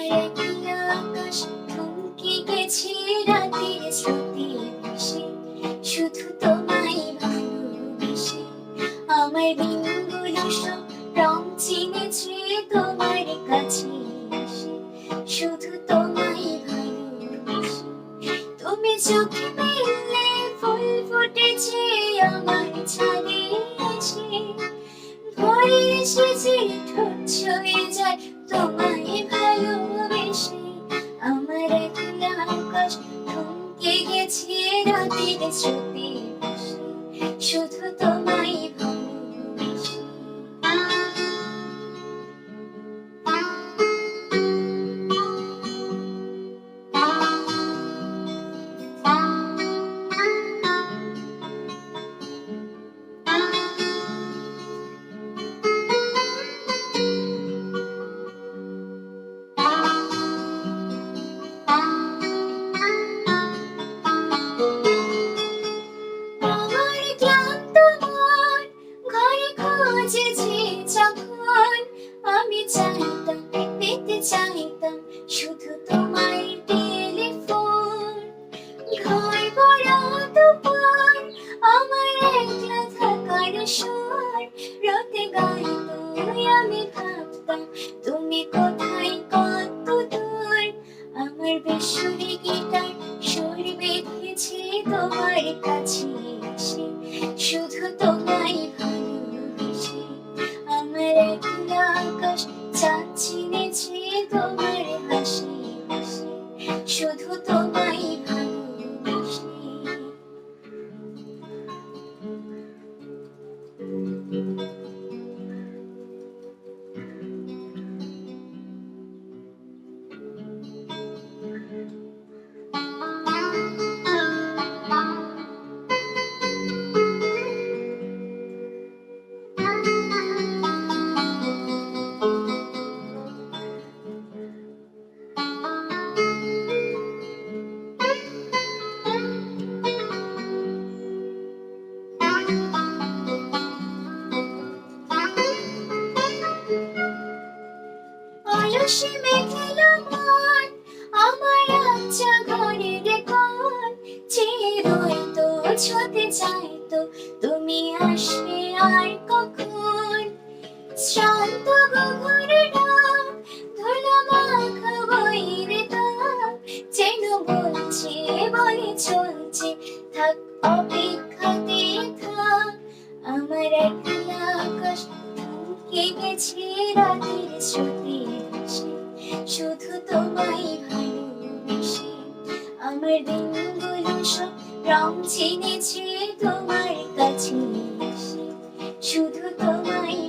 আমার একলা আকাশ থমকে গেছে রাতের স্রোতে ভেসে, শুধু তোমায় ভালোবেসে। আমার দিনগুলো সব রং চিনেছে তোমার কাছে এসে, শুধু তোমায় ভালোবেসে। তুমি চোখে মেললে ফুল ফুটেছে আমার ছাদে এসে, ভরে এসেছে ঠোঁট ছুঁয়ে যায় তোমায় ভালোবেসে। আমার একলা আকাশ থমকে গেছে রাতের স্রোতে ভেসে, শুধু তোমায় ভালোবেসে। আমার ক্লান্ত মন ঘরে খুঁজেছে যখন, আমি চাইতাম পেতে চাইতাম শুধু তোমার টেলিফোন। ঘর ভরা দুপুর আমার একলা থাকার সুর, রাতে গাইতো আমি ভাবতাম তুমি কোথায় কত দূর। আমার বেসুরি গিটার সুর বেঁধেছে তোমার কাছে এসে, শুধু তোমায় ভালোবেসে। আমার একলা আকাশ চাঁদ চিনেছে তোমার হাসি হাসি, শুধু তোমায় ভালোবেসে। অলসে মেঘেলা মন আমার আচ্ছা ঘরের কোণ, চেয়ে রইতো ছুঁতে চাইতো তুমি আসবে আর কখন। শ্রান্ত গগন ডাক ধুলো মাখা বইয়ের দাগ, যেন বলছে বলে চলছে থাক অপেক্ষাতে থাক। আমার একলা আকাশ থমকে গেছে রাতের স্রোতে ভেসে, শুধু তোমায় ভালোবেসে। আমার দিনগুলো সব রং চিনেছে তোমার কাছে এসে, শুধু তোমায়